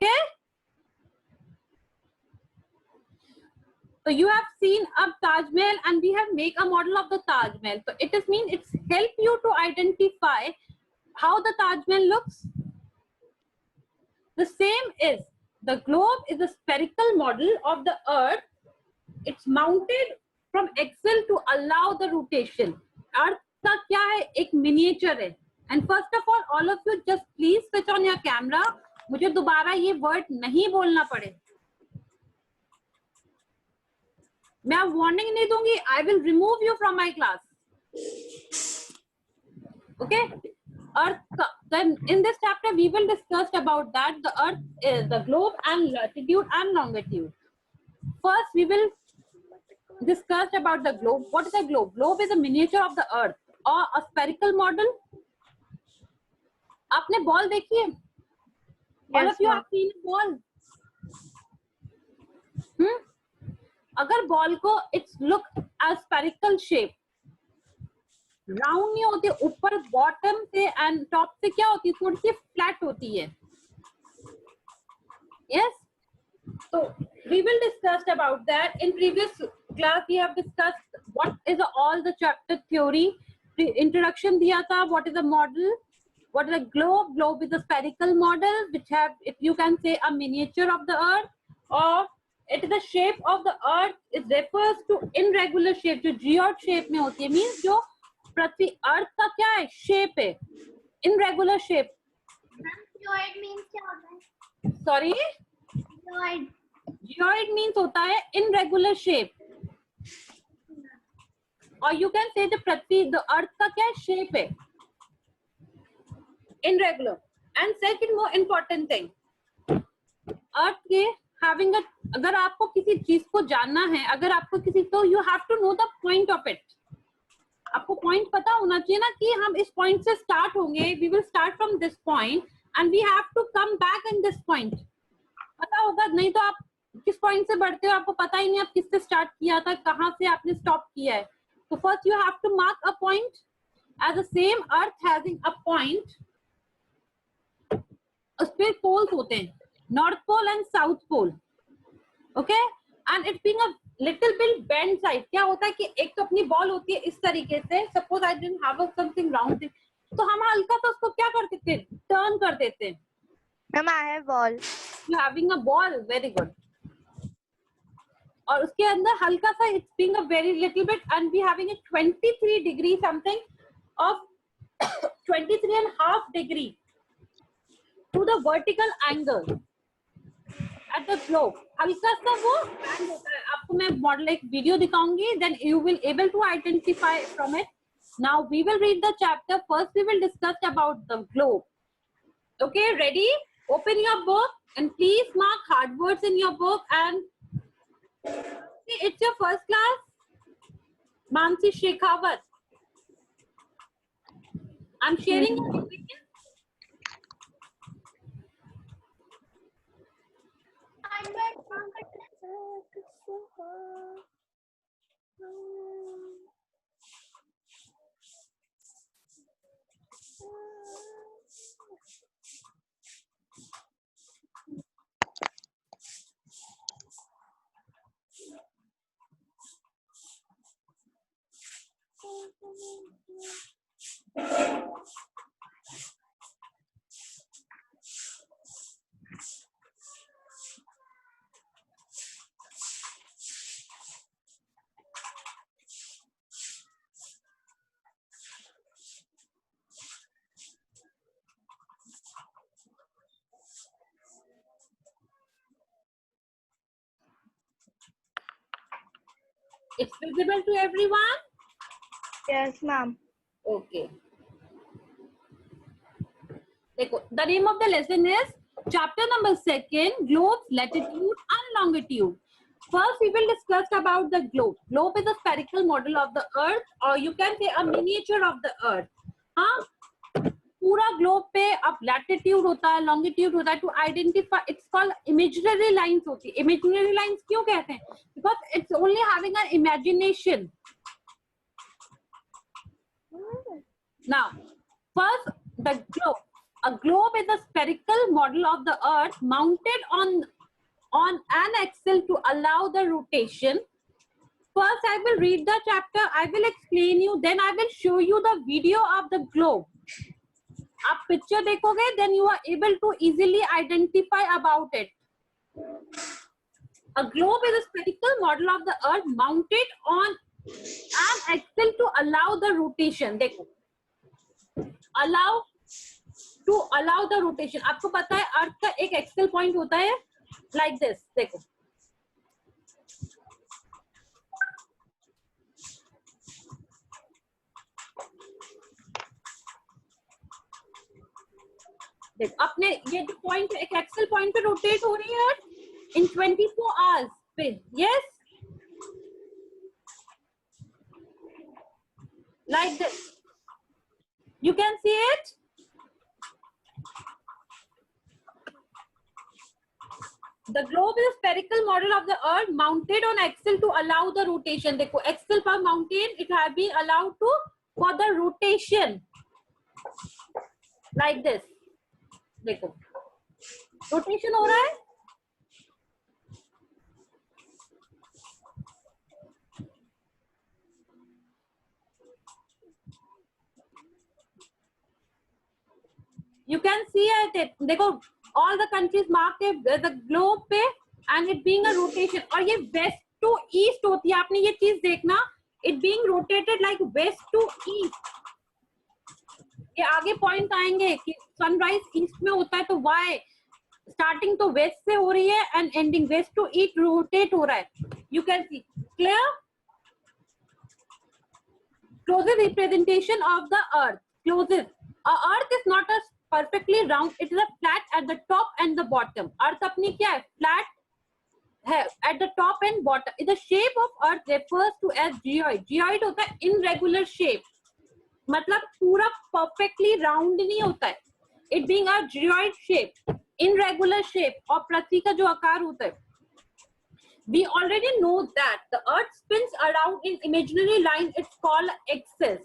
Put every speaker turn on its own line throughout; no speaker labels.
Okay. So you have seen a Taj Mahal and we have make a model of the Taj Mahal. So it is mean it's help you to identify how the Taj Mahal looks. The same is the globe is a spherical model of the earth. It's mounted from axle to allow the rotation. Earth का क्या है? एक miniature है. And first of all of you just please switch on your camera. मुझे दोबारा ये word नहीं बोलना पड़े. मैं वार्निंग नहीं दूंगी. I will remove you from my class. Okay. Earth. Then in this chapter we will discuss about that the Earth is the globe and latitude and longitude. First we will discuss about the globe. What is a globe? Globe is a miniature of the Earth or a spherical model. आपने ball देखी है? All of you have seen ball. अगर ball को its look as spherical shape, round नहीं होती, ऊपर bottom से and top से क्या होती है, थोड़ी सी फ्लैट होती है. Yes, so we will discuss about that. In previous class we have discussed what is all the chapter theory. Introduction दिया था. What is a model? What is a globe? Globe is a spherical model which have, if you can say, a miniature of the earth, or it is the shape of the earth. It refers to irregular shape, जो geode shape में होती है, means जो पृथ्वी अर्थ का क्या है, shape है, irregular shape.
Geoid means क्या होता है?
Sorry?
Geoid.
Geoid means होता है irregular shape. और you can say the Prithvi, the earth का क्या है, shape है, irregular. And second more important thing, earth के having a, अगर आपको किसी चीज को जानना है, अगर आपको किसी, तो you have to know the point of it. आपको point पता होना चाहिए ना कि हम इस point से start होंगे, we will start from this point and we have to come back in this point. पता होगा, नहीं तो आप किस point से बढ़ते हो, आपको पता ही नहीं आप किससे start किया था, कहाँ से आपने stop किया है. So first you have to mark a point. As the same earth having a point, उस पे poles होते हैं, North Pole and South Pole. Okay, and it being a little bit bent side, क्या होता है कि एक तो अपनी बॉल होती है इस तरीके से, suppose I didn't have something round, तो हम हल्का तो उसको क्या कर देते हैं, टर्न कर देते हैं.
Ma'am, I have ball.
You having a ball, very good. और उसके अंदर हल्का सा, it's being a very little bit, and we having a 23 degree something of 23.5 degree to the vertical angle at the globe. हल्का सा वो bend होता है. आपको मैं मॉडल एक वीडियो दिखाऊंगी, then you will able to identify from it. Now we will read the chapter. First we will discuss about the globe. Okay, ready? Open your book and please mark hard words in your book. And it's your first class, Mansi Shekhawat. I'm sharing your screen. It's visible to everyone?
Yes, ma'am.
Okay. देखो, the name of the lesson is chapter number 2, globes, latitude and longitude. First we will discuss about the globe. Globe is a spherical model of the earth, or you can say a miniature of the earth. हाँ, पूरा globe पे अब latitude होता है, longitude होता है, to identify, it's called imaginary lines होती है. इमेजिनरी लाइंस क्यों कहते हैं? Because it's only having an imagination. Now first the globe, A globe is a spherical model of the earth mounted on an axle to allow the rotation. First, I will read the chapter, I will explain you, then I will show you the video of the globe. आप picture देखोगे, then you are able to easily identify about it. A globe is a spherical model of the earth mounted on an axle to allow the rotation. देखो, allow the rotation. आपको पता है अर्थ का एक Excel point होता है like this. देखो, अपने ये जो पॉइंट एक एक्सेल पॉइंट पे रोटेट हो रही है इन 24 आवर्स पे. Yes, like this you can see it. The globe is a spherical model of the earth mounted on axle to allow the rotation. देखो axle पर mounted, it has been allowed to for the rotation like this. देखो rotation हो रहा है. You can see it. देखो all the countries marked the globe पे and it being a rotation. और ये west to east होती है. आपने ये चीज देखना, it being rotated like west to east. ये आगे पॉइंट आएंगे कि सनराइज ईस्ट में होता है तो वाई स्टार्टिंग तो वेस्ट से हो रही है and ending west to east rotate हो रहा है. You can see clear. Closest representation of the earth. Closest earth is not a perfectly round, it is a flat at the top and the bottom. Earth अपनी क्या है, flat है at the top and bottom. The shape of earth refers to as geoid. Geoid होता है irregular shape, मतलब पूरा perfectly round नहीं होता है. It being a geoid shape, irregular shape. और पृथ्वी का जो आकार होता है, we already know that the earth spins around in imaginary line. It's called axis.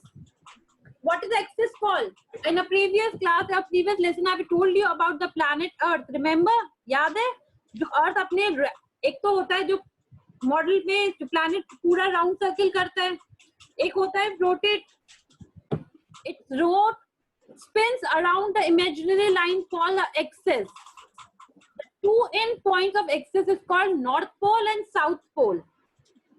What is axis called? In a previous class, a previous lesson, I told you about the planet Earth. Remember? याद है जो अर्थ अपने एक तो होता है जो model में जो प्लैनेट पूरा राउंड सर्किल करता है, एक होता है rotate. It spins around the imaginary line called the axis. The two end points of axis is called North Pole and South Pole.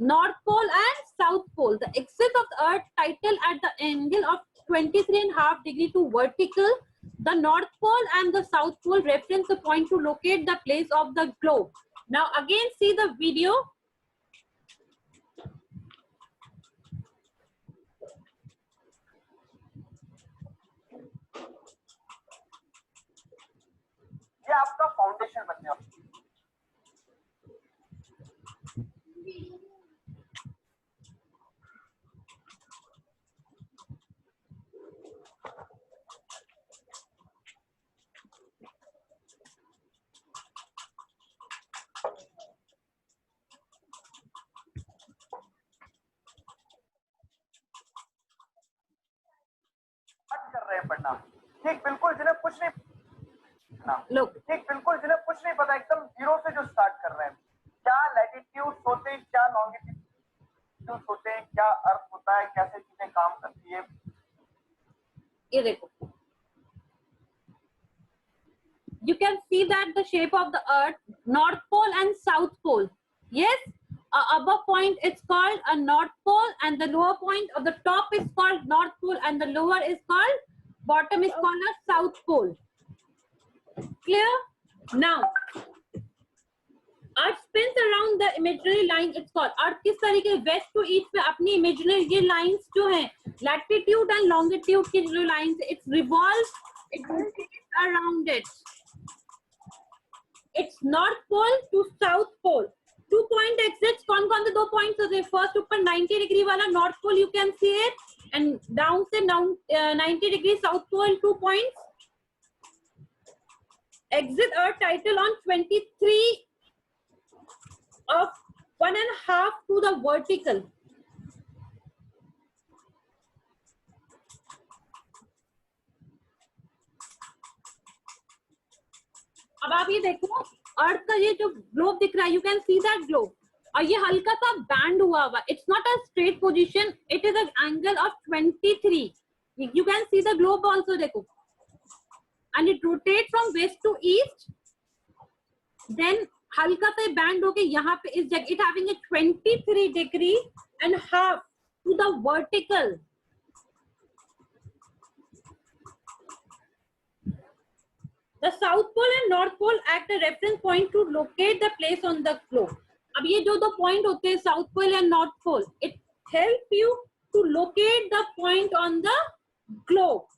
North Pole and South Pole. The axis of the Earth title at the angle of 23.5 degree to vertical. The North Pole and the South Pole reference the point to locate the place of the globe. Now again see the video.
ये आपका foundation बन गया. कर रहे हैं पढ़ना ठीक बिल्कुल जिन्हें कुछ नहीं
Look,
ठीक बिल्कुल जिन्हें कुछ नहीं पता एकदम जीरो से जो स्टार्ट कर रहे हैं. क्या लैटिट्यूड होते हैं, क्या लॉन्गिट्यूड होते हैं, क्या अर्थ होता है, कैसे चीजें काम करती है.
ये देखो. You can see that the shape of the earth, North Pole and South Pole. Yes, a upper point is called a North Pole and the lower point of the top is called North Pole and the lower is called, bottom is called a South Pole. Clear? Now, Earth spins around the imaginary line. It's called Earth किस तरीके west to east पे अपनी imaginary ये lines जो हैं latitude and longitude की जो lines it's revolves, it rotates around it. It's North Pole to South Pole. 2 point exits. कौन-कौन से 2 points होते हैं? First ऊपर 90 degree वाला North Pole you can see it, and down से 90 degree South Pole 2 points. Exit Earth title on 23 of 1.5 to the vertical. अब आप ये देखो, अर्थ का ये जो ग्लोब दिख रहा है, you can see that globe, और ये हल्का सा बैंड हुआ हुआ, it's not a straight position, it is an angle of 23. You can see the globe also, देखो, and it rotate from west to east, then हल्का सा बैंड होके यहाँ पे इस जगह, it having a 23 degree and half to the vertical. The South Pole and North Pole act a reference point to locate the place on the globe. अब ये जो दो पॉइंट होते हैं, South Pole and North Pole, it help you to locate the point on the globe.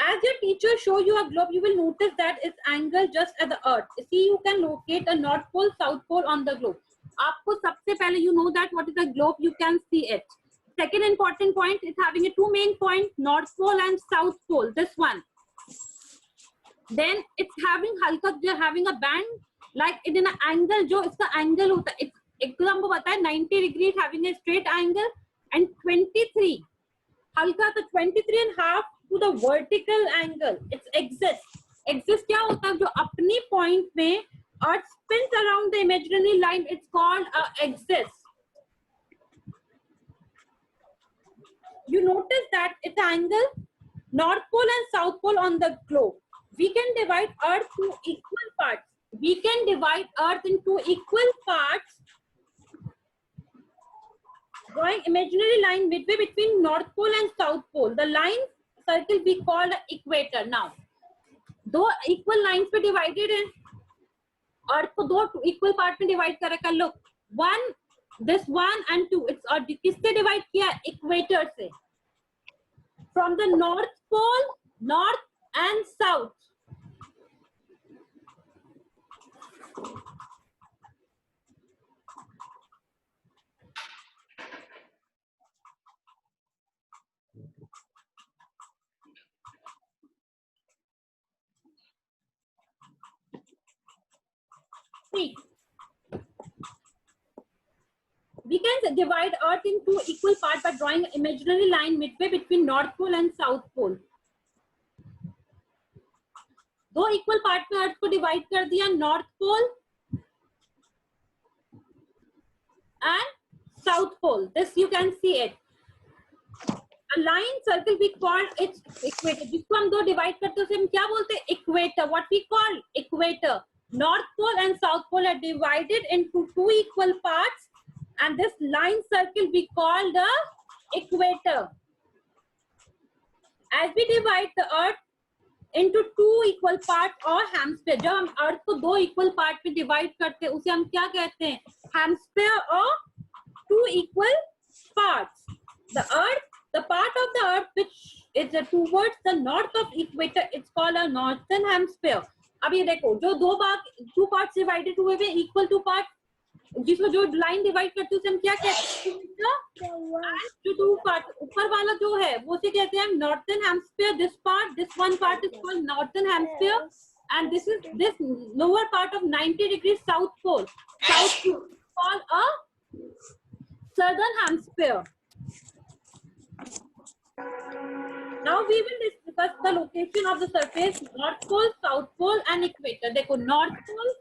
As your teacher show you a globe, you will notice that its angle just at the Earth. See, you can locate a North Pole, South Pole on the globe. आपको सबसे पहले you know that what is a globe, you can see it. Second important point, it's having a two main point, North Pole and South Pole. This one. Then it's having हल्का, having a band like it in an angle, जो इसका angle होता है, एक तो हमको पता है 90 degree, having a straight angle, and 23 हल्का, तो 23 and half to the vertical angle. It's axis क्या होता है, जो अपनी point में Earth spins around the imaginary line, it's called a axis. You notice that it's angle North Pole and South Pole on the globe. We can divide Earth into equal parts. We can divide Earth into equal parts. Drawing imaginary line midway between North Pole and South Pole. The line circle we call the equator. Now, दो equal lines पे divided हैं. Earth को दो equal part में divide कर रखा. Look, one, this one and two. It's और किससे divide किया? Equator से. From the North Pole, North and South. See, we can divide Earth into equal parts by drawing an imaginary line midway between North Pole and South Pole. दो equal part में Earth को divide कर दिया, North Pole and South Pole. This you can see it. A line circle we call its equator. जिसको हम दो divide करते हैं उसे हम क्या बोलते हैं? Equator. What we call equator. North Pole and South Pole are divided into two equal parts, and this line circle we call the equator. As we divide the Earth into two equal parts or hemisphere, जब हम Earth को दो equal part में divide करते हैं उसे हम क्या कहते हैं? Hemisphere or two equal parts. The Earth, the part of the Earth which is towards the north of equator, it's called a northern hemisphere. अब ये देखो, जो दो भाग, two parts divided हुए हुए equal to part, जिसमें जो लाइन डिवाइड करते हैं उसे हम क्या कहते हैं? जो टू पार्ट ऊपर वाला जो है वो उसे कहते हैं northern hemisphere. This one part is called northern hemisphere, and this is this lower part of 90 degree south pole called a southern hemisphere. Now we will discuss the location of the surface, North Pole, South Pole and equator. देखो, North Pole,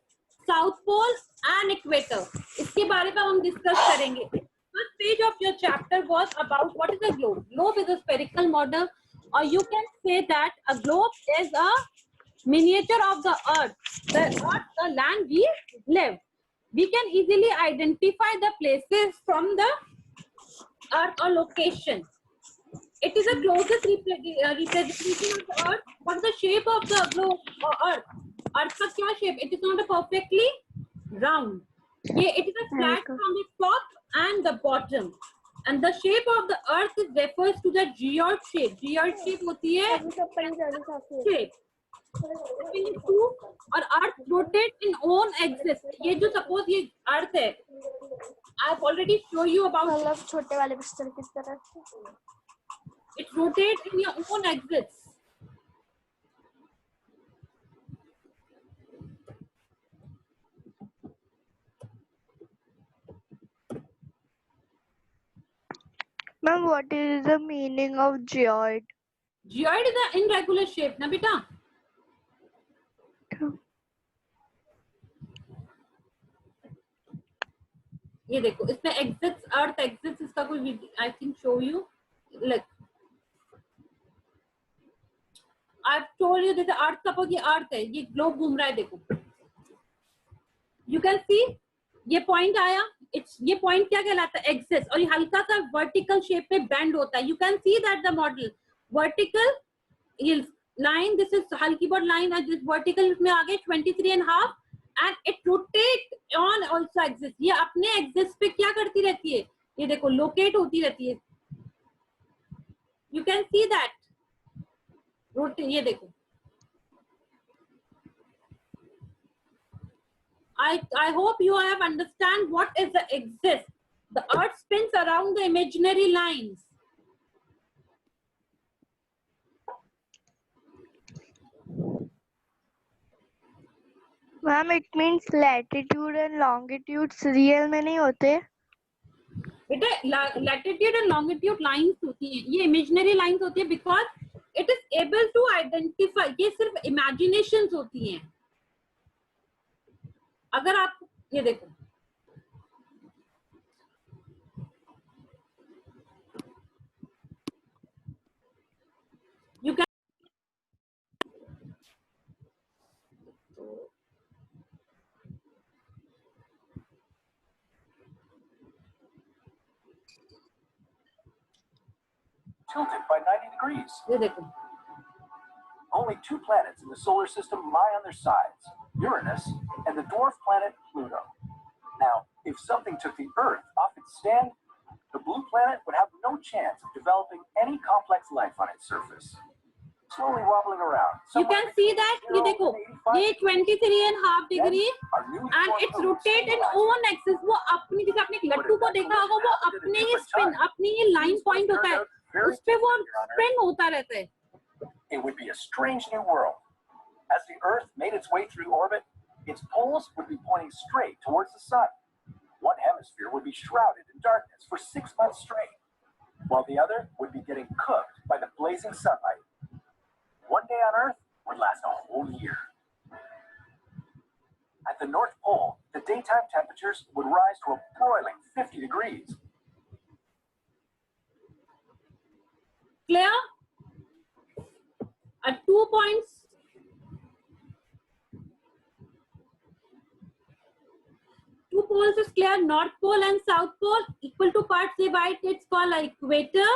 South Pole and equator, इसके बारे में हम discuss करेंगे. First page of your chapter was about what is a globe. Globe is a spherical model, or you can say that a globe is a miniature of the earth, the land we live. We can easily identify the places from the earth or location. It is a closest representation of the earth. What is the shape of the globe or earth? Earth का क्या shape? It is not a perfectly round. It is a flat from the top and the bottom. And the shape of the earth is refers to the geode shape. Geode shape होती है shape. और earth rotate in own axis. ये जो suppose ये अर्थ है, I have already show you about,
मतलब छोटे वाले पिस्टल किस तरह से
it rotate in your own axis.
Ma'am, what is the meaning of geoid?
Geoid is an irregular shape ना बेटा. ये देखो इसमें एग्जिट्स, अर्थ एग्जिट्स, इसका कोई I think show you like I told you जैसे अर्थ, सपोज ये अर्थ है, ये ग्लोब घूम रहा है, देखो यू कैन सी ये पॉइंट आया, इट्स ये पॉइंट क्या कहलाता है, एक्सिस, और ये हल्का सा वर्टिकल शेप में बेंड होता है. You can see that the model vertical ये लाइन, दिस इज हल्की बहुत लाइन, दिस वर्टिकल में आ गए 23.5 and it rotate on also axis. ये अपने एक्सिस पे क्या करती रहती है, ये देखो लोकेट होती रहती है. You can see that rotate, ये देखो I hope you have understand what is the axis. The earth spins around the imaginary lines.
Ma'am, it means latitude and longitudes real में नहीं होते.
बेटा latitude and longitude lines होती हैं, ये imaginary lines होती है because it is able to identify. ये सिर्फ imaginations होती हैं. अगर आप ये देखो you can
tilted by 90 degrees.
ये देखो
Only two planets in the solar system lie on their sides, Uranus and the dwarf planet Pluto. Now, if something took the Earth off its stand, the blue planet would have no chance of developing any complex life on its surface. Slowly wobbling around.
you can see that ये देखो ये 23.5 degree and it's rotate in own axis. वो अपनी, जैसे आपने एक लट्टू को देखा होगा, वो अपने ही स्पिन, अपनी ही लाइन पॉइंट होता है, उस पे वो स्पिन होता रहता है.
It would be a strange new world. As the Earth made its way through orbit, its poles would be pointing straight towards the sun. One hemisphere would be shrouded in darkness for 6 months straight, while the other would be getting cooked by the blazing sunlight. One day on Earth would last a whole year. At the North Pole, the daytime temperatures would rise to a broiling 50 degrees.
Clear? At 2 points, two poles is clear. North pole and south pole equal to parts divide. It's called equator,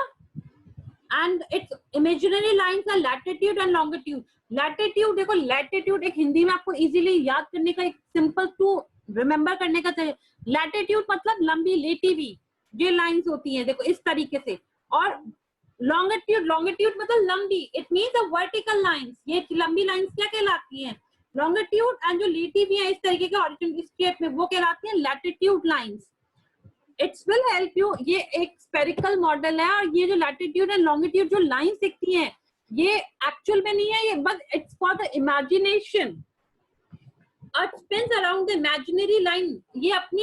and its imaginary lines are latitude and longitude. Latitude देखो, latitude एक हिंदी में आपको easily याद करने का एक simple to remember करने का चाहिए. Latitude मतलब लंबी, लेटी हुई ये लाइंस होती हैं, देखो इस तरीके से. और लॉन्गिट्यूड, लॉन्गिट्यूड मतलब लंबी, it means the vertical lines. ये लंबी लाइंस क्या कहलाती हैं, लॉन्गिट्यूड. एंड जो लेटी हुई है इस तरीके के हॉरिजॉन्टल शेप में, वो कहलाती हैं latitude lines. It's will help you. ये एक स्फेरिकल मॉडल है, और ये जो लैटिट्यूड एंड लॉन्गिट्यूड जो लाइंस दिखती हैं, ये एक्चुअल में नहीं है, ये बस it's for the imagination. Earth spins around the imaginary line. ये अपनी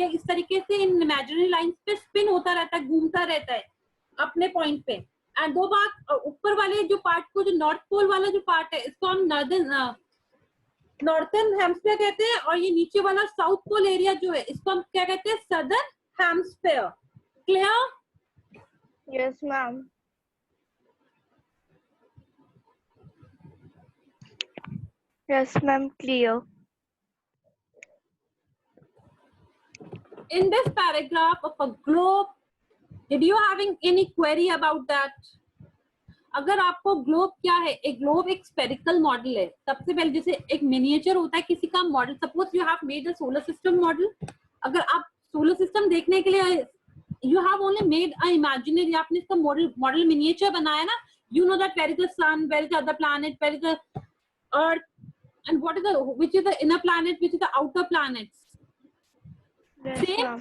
ये इस तरीके से इन इमेजिनरी लाइंस पे स्पिन होता रहता है, घूमता रहता है अपने पॉइंट पे. एंड दो बात, ऊपर वाले जो पार्ट को, जो नॉर्थ पोल वाला जो पार्ट है, इसको हम नॉर्थर्न हेमस्फीयर कहते हैं, और ये नीचे वाला साउथ पोल एरिया जो है, इसको हम क्या कहते हैं, southern hemisphere. Clear?
Yes, ma'am. Yes, ma'am. Clear.
In this paragraph of a globe, did you having any query about that? अगर आपको ग्लोब क्या है, एक ग्लोब एक स्फेरिकल मॉडल है. सबसे पहले जैसे एक मिनिएचर होता है किसी का model, suppose you have made a solar system model. अगर आप सोलर सिस्टम देखने के लिए you have only made a imaginary, आपने इसका मॉडल मिनिएचर बनाया ना, you know that where is the sun, where is the other planet, where is the earth, and what is the which is the inner planet, which is the outer planets.
Yes,
same
ma'am.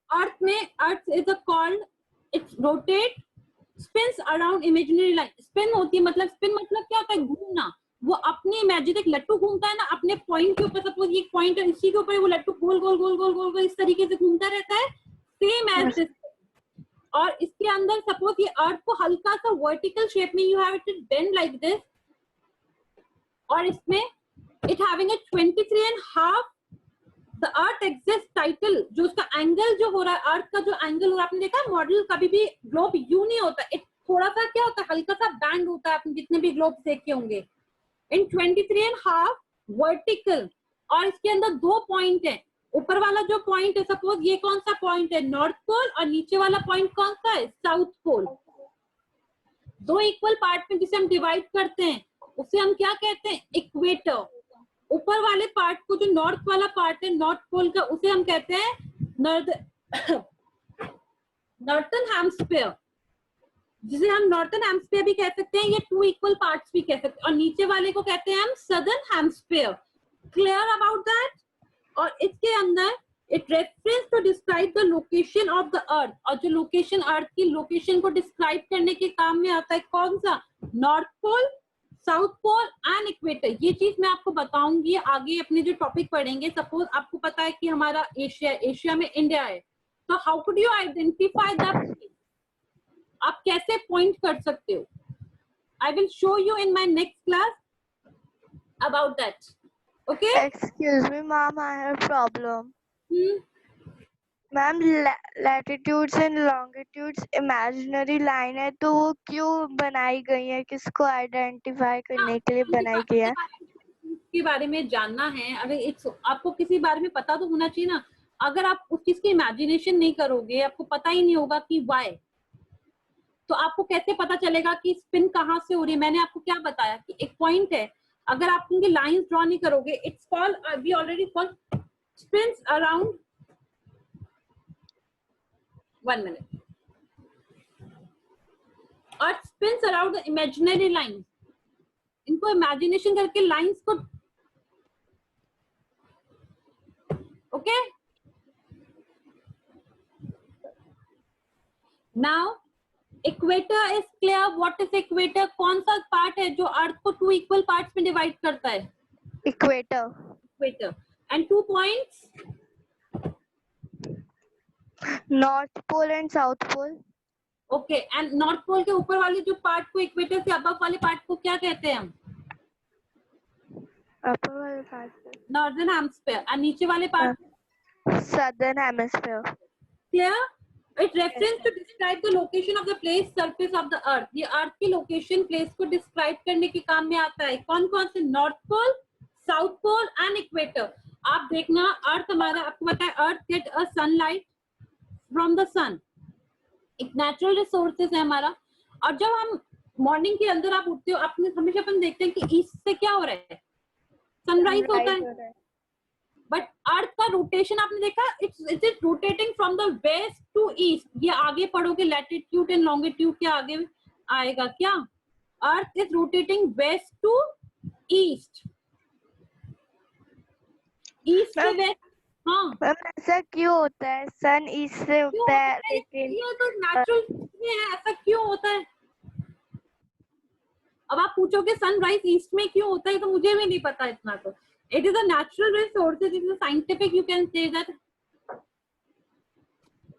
Earth में, earth is called, it's rotate, spins around imaginary line. Spin होती है, मतलब spin मतलब क्या होता है, घूमना. वो अपने इमेजिन, एक लट्टू घूमता है ना अपने पॉइंट के ऊपर, सपोज ये पॉइंट है, इसी के ऊपर वो लट्टू गोल गोल गोल गोल गोल गोल इस तरीके से घूमता रहता है, सेम एज दिस. और इसके अंदर सपोज ये अर्थ को हल्का सा वर्टिकल शेप में you have it bend like this, और इसमें it having a 23.5, the earth exists title जो उसका एंगल जो हो रहा है, अर्थ का जो एंगल हो रहा है, आपने देखा मॉडल कभी भी ग्लोब यू नहीं होता, एक थोड़ा सा क्या होता है, हल्का सा बैंड होता है, आपने जितने भी ग्लोब देखे होंगे, इन 23.5 वर्टिकल, और इसके अंदर 2 पॉइंट है, ऊपर वाला जो पॉइंट है, सपोज ये कौन सा पॉइंट है, नॉर्थ पोल, और नीचे वाला पॉइंट कौन सा है, साउथ पोल। 2 इक्वल पार्ट में जिसे हम डिवाइड करते हैं उसे हम क्या कहते हैं, इक्वेटर। ऊपर वाले पार्ट को, जो नॉर्थ वाला पार्ट है नॉर्थ पोल का, उसे हम कहते हैं नॉर्थन हेमिस्फीयर, जिसे हम नॉर्थन हेमिस्फीयर भी कह सकते हैं, ये 2 इक्वल पार्ट्स भी कह सकते हैं, और नीचे वाले को कहते हैं हम southern hemisphere. Clear about that? और इसके अंदर it reference to describe the location of the earth, और जो लोकेशन, अर्थ की लोकेशन को डिस्क्राइब करने के काम में आता है कौन सा, north pole, south pole and equator. ये चीज मैं आपको बताऊंगी आगे अपने जो टॉपिक पढ़ेंगे। सपोज आपको पता है कि हमारा एशिया में इंडिया है, तो how could you identify that, आप कैसे पॉइंट कर सकते हो? आई will show you in my next class about that. Okay,
Excuse me, ma'am, I have problem. Ma'am latitudes and longitudes imaginary line है, तो वो क्यों बनाई गई है, किसको आइडेंटिफाई करने के लिए बनाई गई है?
के बारे में जानना है, अगर आपको किसी बारे में पता तो होना चाहिए ना। अगर आप उस चीज की इमेजिनेशन नहीं करोगे, आपको पता ही नहीं होगा कि व्हाई, तो आपको कैसे पता चलेगा कि स्पिन कहाँ से हो रही है? मैंने आपको क्या बताया कि एक पॉइंट है, अगर आप उनकी लाइंस ड्रॉ नहीं करोगे, it's called, we already called spins around, 1 minute, और स्पिन्स अराउंड इमेजिनरी लाइंस। इनको इमेजिनेशन करके लाइंस को, okay, now equator is clear. What is equator? कौन सा पार्ट है जो अर्थ को 2 इक्वल पार्ट्स में डिवाइड करता है?
Equator.
Equator. And 2 points,
north pole and south pole.
Okay, and north pole के ऊपर वाले जो पार्ट को, इक्वेटर से अबव वाले पार्ट को क्या कहते हैं हम?
अपर वाले पार्ट
नॉर्दर्न हेमिस्फीयर। और नीचे वाले part,
southern hemisphere.
Clear? It reference to describe the location of the place surface of the earth. ये अर्थ की लोकेशन, प्लेस को डिस्क्राइब करने के काम में आता है। कौन कौन से? North pole, south pole and equator. आप देखना, अर्थ हमारा, आपको पता है earth get a sunlight from the sun, एक नेचुरल रिसोर्सेज है हमारा। और जब हम मॉर्निंग के अंदर आप उठते हो, आपने हमेशा अपन देखते हैं कि ईस्ट से क्या हो रहा है, सनराइज होता है। बट अर्थ का रोटेशन आपने देखा, it is rotating from the west to east. ये आगे पढ़ोगे, लैटिट्यूड एंड लॉन्गिट्यूड के आगे आएगा क्या? Earth is rotating west to east, east से वेस्ट। हाँ,
मैम ऐसा क्यों होता है? सन ईस्ट से होता है लेकिन
ये तो नेचुरल में है, ऐसा क्यों होता है? अब आप पूछोगे सनराइज ईस्ट में क्यों होता है, तो मुझे भी नहीं पता इतना। तो it is a natural resources, it is a scientific, you can say that.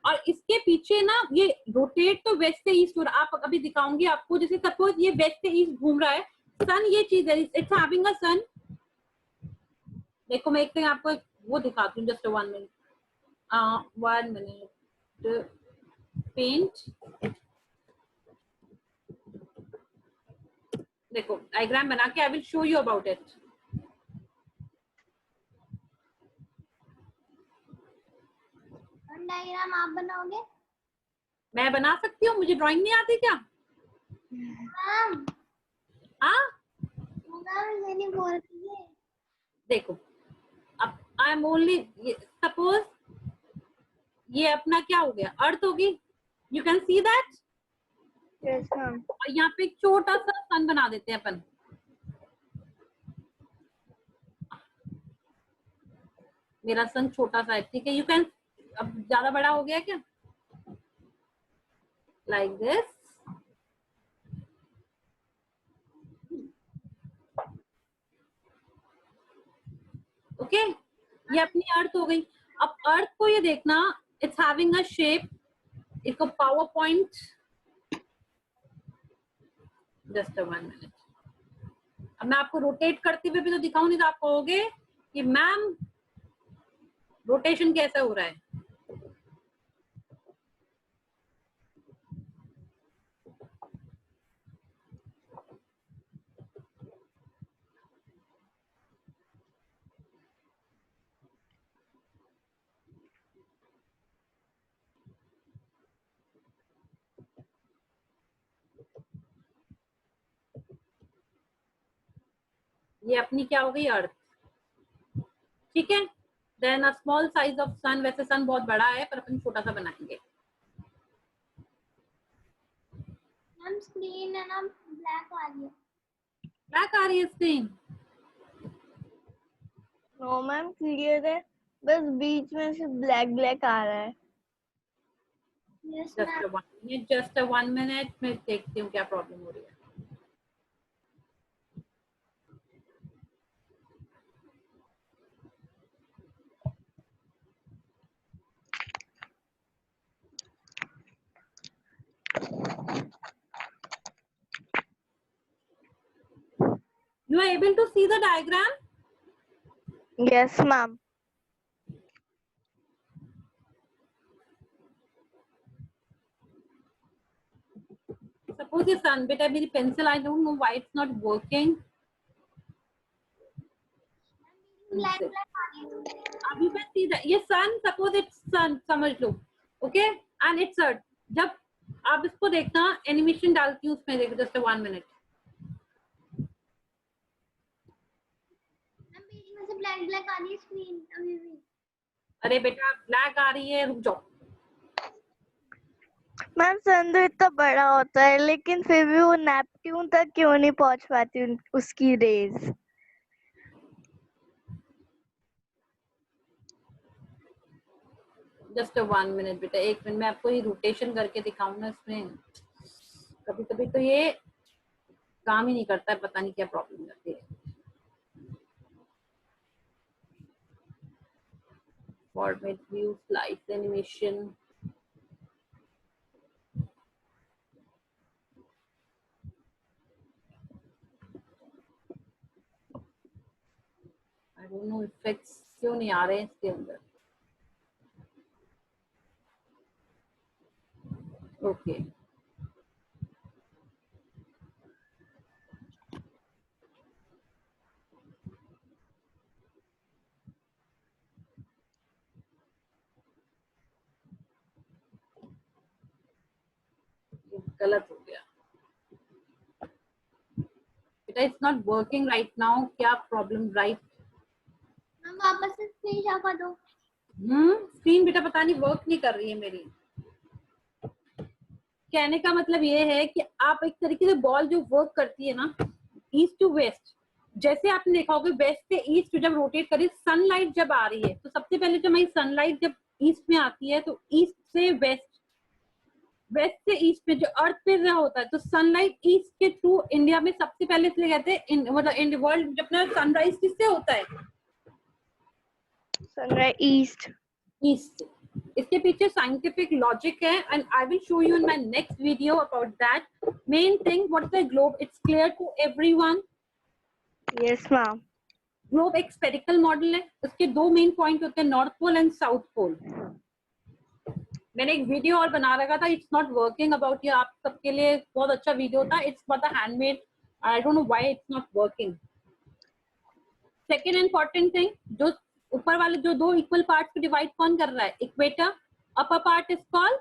और इसके पीछे ना, ये रोटेट तो वेस्ट से ईस्ट हो रहा है। आप अभी दिखाऊंगी आपको, जैसे सपोज ये वेस्ट से ईस्ट घूम रहा है, सन ये चीज है, इट्स हैविंग अ सन। देखो मैं एक आपको वो दिखाती हूँ, जस्ट 1 मिनट, 1 मिनट, पेंट। देखो डायग्राम बना के, आई will show you about it.
Diagram आप बनाओगे?
मैं बना सकती हूँ, मुझे ड्राइंग नहीं आती क्या?
मैम,
हाँ,
मैंने बोल रही है।
देखो अब आई एम ओनली, सपोज ये अपना क्या हो गया, अर्थ होगी, you can see that.
Yes ma'am.
और यहाँ पे एक छोटा सा सन बना देते हैं अपन। मेरा सन छोटा सा है, ठीक है, यू कैन, अब ज्यादा बड़ा हो गया क्या? लाइक दिस, ओके, ये अपनी अर्थ हो गई। अब अर्थ को ये देखना, इट्स हैविंग अ शेप, इसको पावर पॉइंट, जस्ट 1 मिनट। अब मैं आपको रोटेट करते हुए भी तो दिखाऊं, नहीं तो आप कहोगे कि मैम रोटेशन कैसा हो रहा है? ये अपनी क्या हो गई, अर्थ, ठीक है। Then a small size of sun, वैसे सन बहुत बड़ा है पर अपन छोटा सा बनाएंगे।
मैम स्क्रीन है ना ब्लैक आ रही है।
ब्लैक आ रही है स्क्रीन?
नो मैम क्लियर है, बस बीच में से ब्लैक ब्लैक आ रहा है।
Yes
just
ma'am.
1 minute, just 1 minute, मैं देखती हूँ क्या प्रॉब्लम हो रही है। You are able to see the diagram?
Yes ma'am.
Suppose ये sun, बेटा मेरी pencil, I don't know why it's not working.
Black black आ रही है।
अब you can see that ये sun, suppose it's sun, समझ लो, okay, and it's earth. जब आप इसको देखना, एनिमेशन डालती हूँ उसमें, देखो जस्ट 1 मिनट।
मैम बीच में से ब्लैक ब्लैक आ रही है स्क्रीन अभी भी।
अरे बेटा ब्लैक आ रही है, रुक जाओ।
मैम सन तो इतना बड़ा होता है लेकिन फिर भी वो नेपट्यून तक क्यों नहीं पहुंच पाती उसकी रेज?
जस्ट 1 मिनट बेटा, 1 मिनट, मैं आपको ये रोटेशन करके दिखाऊं ना इसमें। कभी कभी तो ये काम ही नहीं करता है, पता नहीं क्या प्रॉब्लम रहती है। Format view, slides, animation, I don't know effects क्यों नहीं आ रहे हैं इसके अंदर। ओके गलत हो गया बेटा, it's not working right now. क्या प्रॉब्लम? राइट,
मैम वापस से स्क्रीन शॉट कर दो।
स्क्रीन बेटा पता नहीं वर्क नहीं कर रही है मेरी। कहने का मतलब ये है कि आप एक तरीके से बॉल जो वर्क करती है ना, ईस्ट टू वेस्ट, जैसे आपने देखा होगा वेस्ट से ईस्ट जब रोटेट करी, सनलाइट जब आ रही है तो सबसे पहले जब हमारी सनलाइट जब ईस्ट में आती है तो ईस्ट से वेस्ट, वेस्ट से ईस्ट पे जो अर्थ पे रहा होता है, तो सनलाइट ईस्ट के थ्रू इंडिया में सबसे पहले इसलिए कहते हैं मतलब इन वर्ल्ड जब अपना सनराइज किससे होता है?
Sunrise east.
ईस्ट से। इसके पीछे साइंटिफिक लॉजिक है and I will show you in my next video about that. Main thing what is the globe, it's clear to everyone.
Yes ma'am.
Globe एक स्फेरिकल मॉडल है, उसके दो main point होते हैं, north pole and south pole. मैंने एक video और बना रखा था, इट्स नॉट वर्किंग अबाउट ये, आप सबके लिए बहुत अच्छा वीडियो था, it's for the handmade, I don't know why it's not working. Second important thing, जो ऊपर वाले जो दो इक्वल पार्ट्स को डिवाइड कौन कर रहा है? Equator. Upper part is called,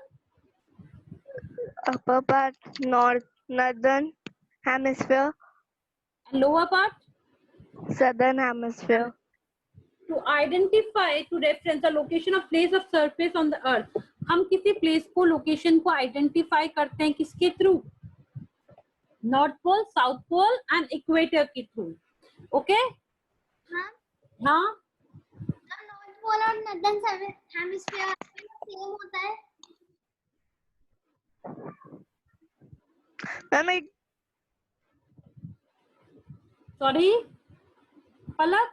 upper part northern hemisphere,
and lower part.
southern hemisphere.
To identify, to reference the location of place of surface on the earth, हम किसी प्लेस को, location को identify करते हैं किसके through? North pole, south pole and equator के through. Okay
ma'am
हाँ,
north pole और नॉर्दर्न हेमिस्फीयर सेम होता है।
मैम एक
sorry Palak,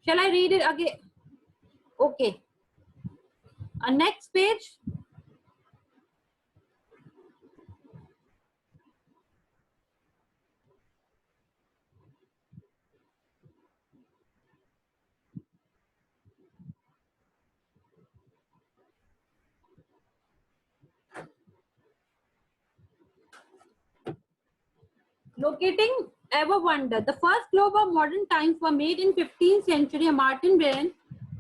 shall I read it again? Okay, next page. Locating ever wonder. The first globe of modern times were made in 15th century. Martin Baron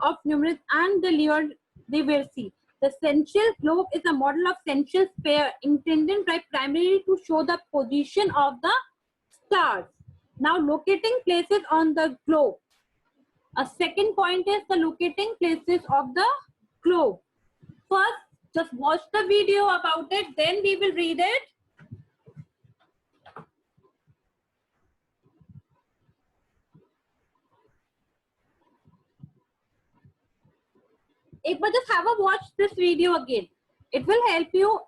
of Numerus and the Leon de Vinci. The central globe is a model of central sphere intended primarily to show the position of the stars. Now, locating places on the globe. A second point is the locating places of the globe. First, just watch the video about it, then we will read it. But just have a watch this video again. It will help you.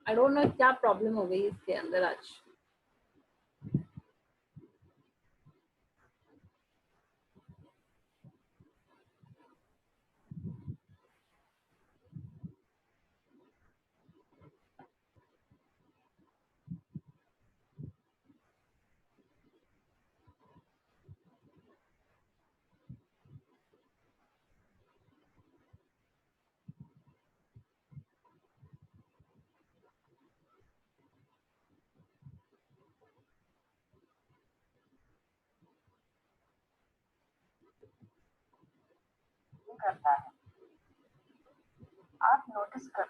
I don't know क्या problem हो गई इसके अंदर आज.
करता है. आप notice कर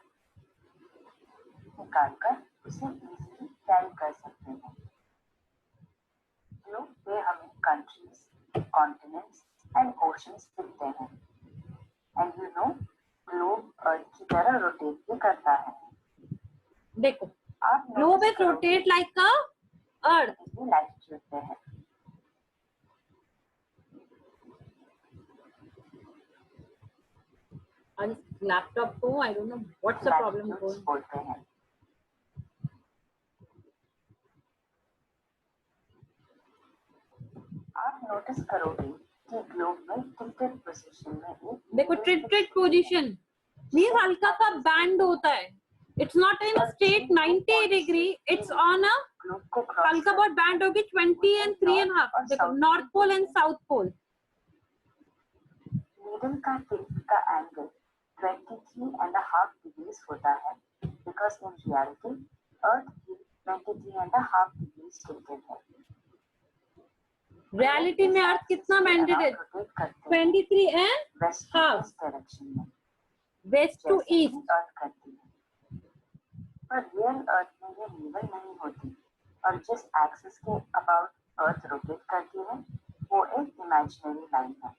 निकालकर उसे इजीली कैरी कर सकते हैं. ग्लोब पे हमें कंट्रीज, कॉन्टिनेंट्स एंड ओशंस दिखते हैं. एंड यू नो ग्लोब अर्थ की तरह रोटेट भी करता है.
देखो,
आप
globe is rotate like a earth.
Latitude पे है.
और लैपटॉप को I don't know what's the problem going.
बोलते हैं. आप नोटिस करोगे कि ग्लोब में टिल्टेड पोजीशन में एक
देखो, टिल्टेड पोजीशन मींस हल्का सा बैंड होता है. It's not in straight 90 degree, it's on a
globe को
हल्का बहुत बैंड होगी 20 and 3.5. देखो, north pole and south pole.
Needle का टिप का एंगल 23.5 degrees होता है because in reality Earth is 23.5 degrees tilted है.
रियलिटी में अर्थ कितना बैंडेड है? 23 and
वेस्ट
half.
डायरेक्शन में
वेस्ट टू ईस्ट.
अर्थ करती है. पर रियल अर्थ में ये नीडल नहीं होती और जिस एक्सिस के अबाउट अर्थ रोटेट करती है वो एक इमेजिनरी लाइन है.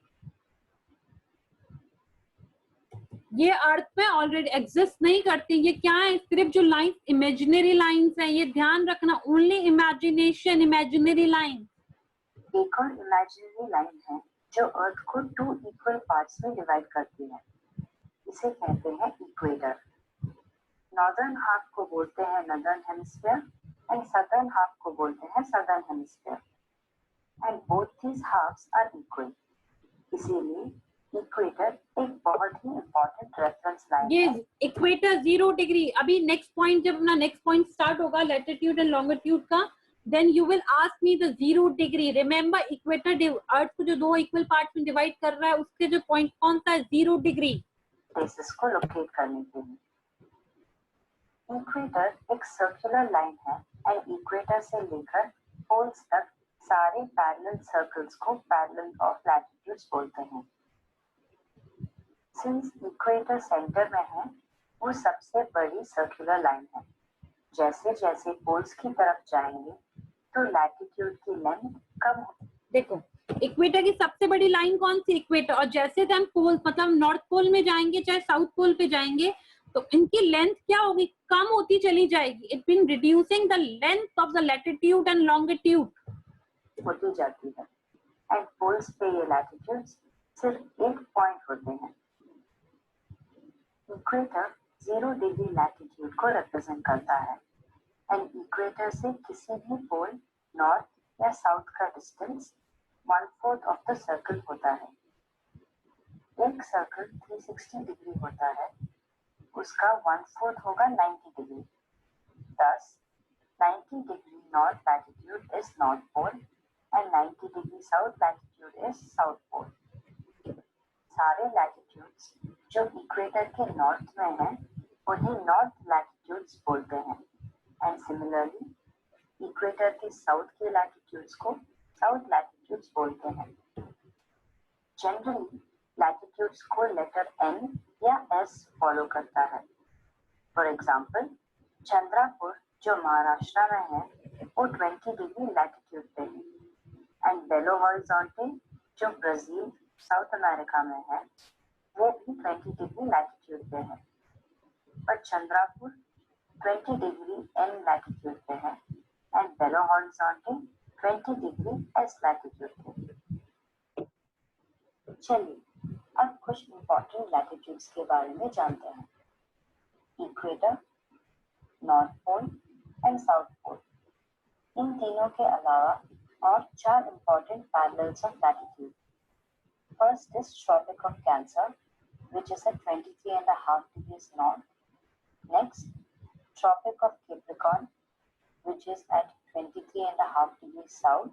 ये अर्थ में ऑलरेडी एग्जिस्ट नहीं करती. ये क्या है? सिर्फ जो लाइन इमेजिनरी लाइंस हैं, ये ध्यान रखना. Only imagination, imaginary line.
एक और इमेजिनरी लाइन है जो अर्थ को 2 इक्वल पार्ट्स में डिवाइड करती है. इसे कहते हैं इक्वेटर. नॉर्दर्न हाफ को बोलते हैं northern hemisphere and southern half को बोलते हैं southern hemisphere. And both these halves are equal. इसीलिए इक्वेटर एक बहुत ही इम्पोर्टेंट रेफरेंस लाइन
ये
है.
Equator 0 degree. अभी नेक्स्ट पॉइंट, जब अपना नेक्स्ट पॉइंट स्टार्ट होगा लैटिट्यूड एंड लॉन्गिट्यूड का, then you will ask me the 0 degree. Remember, equator earth को जो 2 इक्वल पार्ट में डिवाइड कर रहा है, उसके जो पॉइंट कौन सा है? 0 डिग्री.
प्लेसेस को लोकेट करने के लिए. इक्वेटर एक सर्कुलर लाइन है एंड इक्वेटर से लेकर पोल्स तक सारे पैरेलल सर्कल्स को पैरेलल ऑफ लैटिट्यूड्स बोलते हैं. सिंस इक्वेटर सेंटर में है, वो सबसे बड़ी सर्कुलर लाइन है. जैसे जैसे पोल्स की तरफ जाएंगे तो लैटिट्यूड की लेंथ कम होती है.
देखो, इक्वेटर की सबसे बड़ी लाइन कौन सी? इक्वेटर. और जैसे हम पोल मतलब नॉर्थ पोल में जाएंगे चाहे साउथ पोल पे जाएंगे, तो इनकी लेंथ क्या होगी? कम होती चली जाएगी. It been reducing the length of the latitude and longitude.
होती जाती है. एंड पोल्स पे ये लैटिट्यूड्स सिर्फ एक पॉइंट होते हैं. इक्वेटर 0 डिग्री लैटिट्यूड को रिप्रेजेंट करता है एंड इक्वेटर से किसी भी पोल नॉर्थ या साउथ का डिस्टेंस 1/4 ऑफ द सर्कल होता है। एक सर्कल 360 डिग्री होता है, उसका 1/4 होगा 90 degree. Thus, 90 degree north latitude is North Pole and 90 degree south latitude is South Pole. सारे लैटिट्यूड्स जो इक्वेटर के नॉर्थ में हैं उन्हें नॉर्थ लैटिट्यूड्स बोलते हैं एंड सिमिलरली इक्वेटर के साउथ के लैटिट्यूड्स को साउथ लैटिट्यूड्स बोलते हैं। जनरली लैटिट्यूड्स को लेटर N या S फॉलो करता है। फॉर एग्जांपल चंद्रापुर जो महाराष्ट्र में है वो 20 डिग्री लैटिट्यूड पे है एंड बेलो हॉरिजॉन्टे जो ब्राजील साउथ अमेरिका में है वो भी 20 डिग्री लैटिट्यूड पे है, पर चंद्रापुर 20 डिग्री N लैटिट्यूड पे है and below horizontal 20 degree S latitude पे। चलिए अब कुछ इम्पोर्टेंट लैटिट्यूड्स के बारे में जानते हैं। Equator, north pole and south pole, इन तीनों के अलावा और 4 important parallels of latitude. First is Tropic of Cancer, which is at 23.5 degrees north. Next, Tropic of Capricorn, which is at 23.5 degrees south.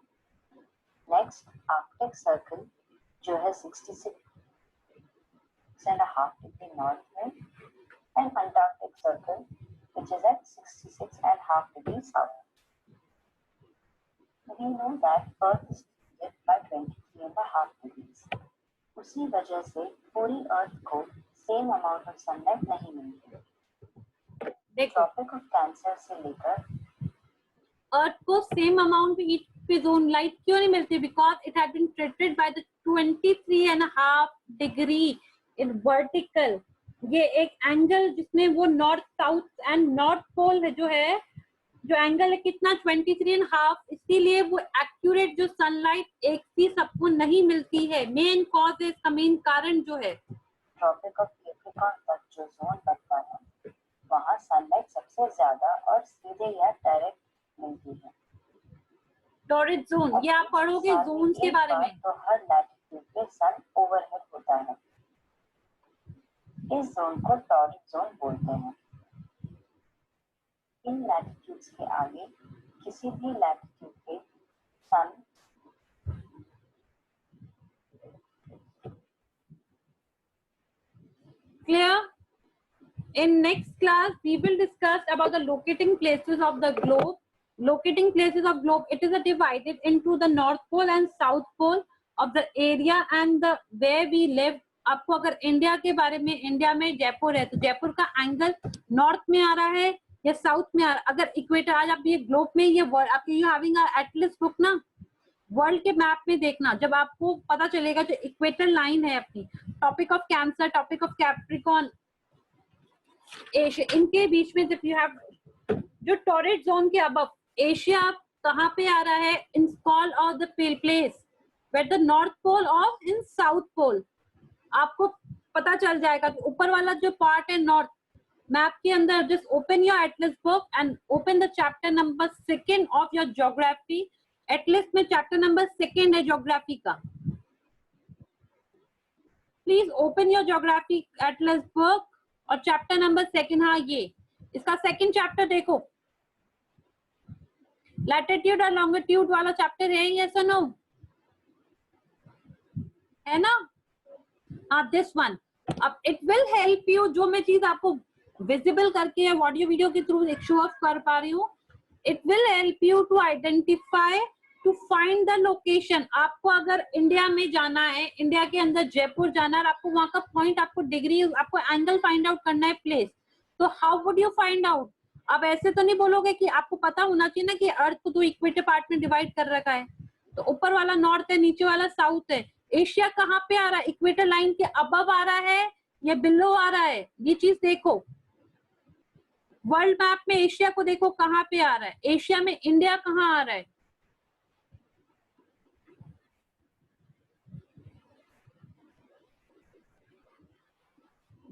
Next, Arctic Circle, जो है 66.5 degree north में, and Antarctic Circle, which is at 66.5 degrees south. We know that Earth is split by 23.5 degrees. उसी वजह से पूरी अर्थ को same amount of sunlight नहीं मिलती। ट्रॉपिक ऑफ कैंसर से लेकर
अर्थ को सेम अमाउंट पे जोन लाइट क्यों नहीं मिलती? Because it had been treated by the 23.5 degree in vertical. ये एक एंगल जिसमें वो north south and north pole है जो एंगल है कितना 23.5, इसीलिए वो एक्यूरेट जो सनलाइट एक सी सबको नहीं मिलती है। मेन कॉज है, इसका मेन कारण जो है
ट्रॉपिक ऑफ कैप्रिकॉर्न तक जो जोन बनता है वहाँ सनलाइट सबसे ज्यादा और सीधे या डायरेक्ट मिलती है।
टॉरिड जोन, ये आप पढ़ोगे जोन्स के बारे में।
तो हर लैटिट्यूड पे सन ओवरहेड होता है, इस जोन को टॉरिड जोन बोलते हैं। इन लैटिट्यूड्स के आगे किसी भी लैटिट्यूड पे सन
clear? In next class we will discuss about the locating places of the globe. Locating places of globe, it is divided into the north pole and south pole of the area and the where we live. आपको अगर India के बारे में, India में जयपुर है तो जयपुर का angle north में आ रहा है या साउथ में आ रहा है। अगर इक्वेटर, आज आप ये ग्लोब में ये वर्ल्ड आपके यू हैविंग एटलस बुक ना, वर्ल्ड के मैप में देखना, जब आपको पता चलेगा जो इक्वेटर लाइन है अपनी, topic of cancer, topic of Capricorn, Asia, इनके बीच में जब यू हैव जो टॉरिड जोन के अबव एशिया कहाँ पे आ रहा है, in call of the place where the north pole और इन साउथ पोल, आपको पता चल जाएगा। तो ऊपर वाला जो पार्ट है नॉर्थ मैप के अंदर, just open your Atlas book and open the chapter number 2 of your geography. Atlas में चैप्टर नंबर 2 है ज्योग्राफी का। Please open your geography Atlas book और चैप्टर नंबर 2, हाँ ये इसका 2nd चैप्टर देखो। लैटिट्यूड और लॉन्गिट्यूड वाला चैप्टर है, यस और नो? है ना? हाँ, दिस वन। अब इट विल हेल्प यू, जो मैं चीज आपको विजिबल करके ऑडियो वीडियो के थ्रू एक शो ऑफ कर पा रही हूँ, it will help you to identify, to find the location. आपको अगर इंडिया में जाना है, इंडिया के अंदर जयपुर जाना है, आपको वहां का पॉइंट, आपको डिग्री, आपको एंगल फाइंड आउट करना है, प्लेस, तो how would you find out? अब ऐसे तो नहीं बोलोगे कि आपको पता होना चाहिए ना कि अर्थ को 2 इक्वेटर पार्ट में डिवाइड कर रखा है, तो ऊपर वाला नॉर्थ है, नीचे वाला साउथ है। एशिया कहाँ पे आ रहा है? इक्वेटर लाइन के अबव आ रहा है या बिलो आ रहा है? ये चीज देखो, वर्ल्ड मैप में एशिया को देखो कहाँ पे आ रहा है, एशिया में इंडिया कहाँ आ रहा है।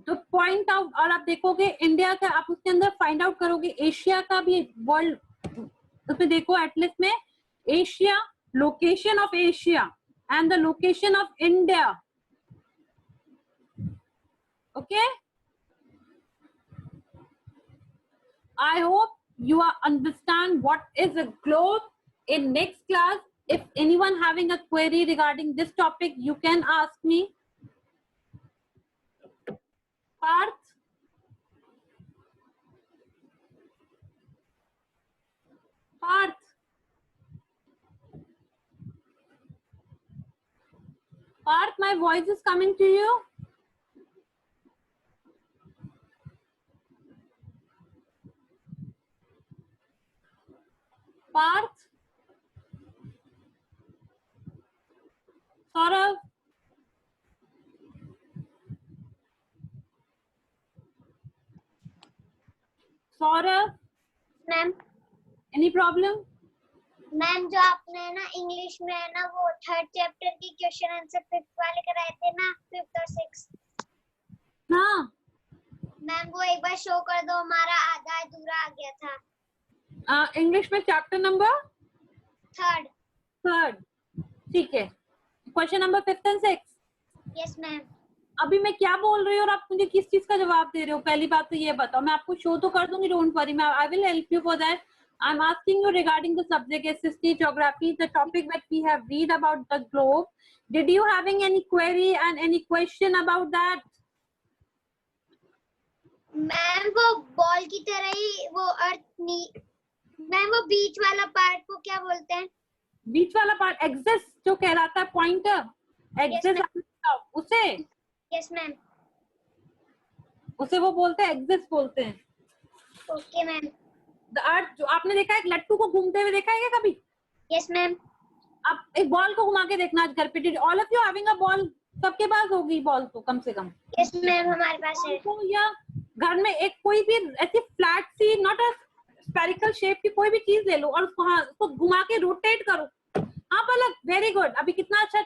तो पॉइंट आउट, और आप देखोगे इंडिया का, आप उसके अंदर फाइंड आउट करोगे एशिया का भी, वर्ल्ड उसमें देखो एटलस में Asia, location of Asia, and the location of India. Okay? I hope you understand what is a globe. In next class, if anyone having a query regarding this topic, you can ask me. Parth? Parth? Parth, my voice is coming to you? Parth? Saurav? Saurav?
Ma'am
Any problem?
Ma'am जो आपने ना English में है ना वो third chapter की question answer fifth वाले कराए थे ना, फिफ्थ और सिक्स,
हाँ.
मैम वो एक बार शो कर दो, हमारा आधा अधूरा आ गया था।
इंग्लिश में चैप्टर नंबर
थर्ड।
ठीक है. Question number 5 and 6.
Yes ma'am.
अभी मैं क्या बोल रही हूँ और आप मुझे किस चीज का जवाब दे रहे हो? पहली बात तो ये बताओ. मैं आपको शो तो कर दूंगी, डोंट वरी. मैं I will help you for that. I'm asking you regarding the subject SST geography, the topic that we have read about the globe. Did you having any query and any question about that?
Ma'am वो ball की तरह ही वो अर्थ ma'am वो बीच वाला part को क्या बोलते हैं?
बीच वाला पार्ट एक्सिस जो कहलाता है, पॉइंटर एक्सिस, उसे
यस मैम।
उसे वो बोलते हैं, एक्सिस बोलते हैं.
Okay ma'am.
द अर्थ जो आपने देखा है, एक लट्टू को घूमते हुए देखा है क्या कभी?
Yes ma'am.
आप एक बॉल को घुमा के देखना आज घर पे. Did all of you having a ball? सबके पास होगी बॉल तो कम से कम.
यस मैम हमारे पास है।
तो या घर में एक कोई भी ऐसी फ्लैट सी, नॉट अ स्फेरिकल शेप की कोई भी चीज ले लो और उसको घुमा के रोटेट करो. हाँ पलक, वेरी गुड. अभी कितना अच्छा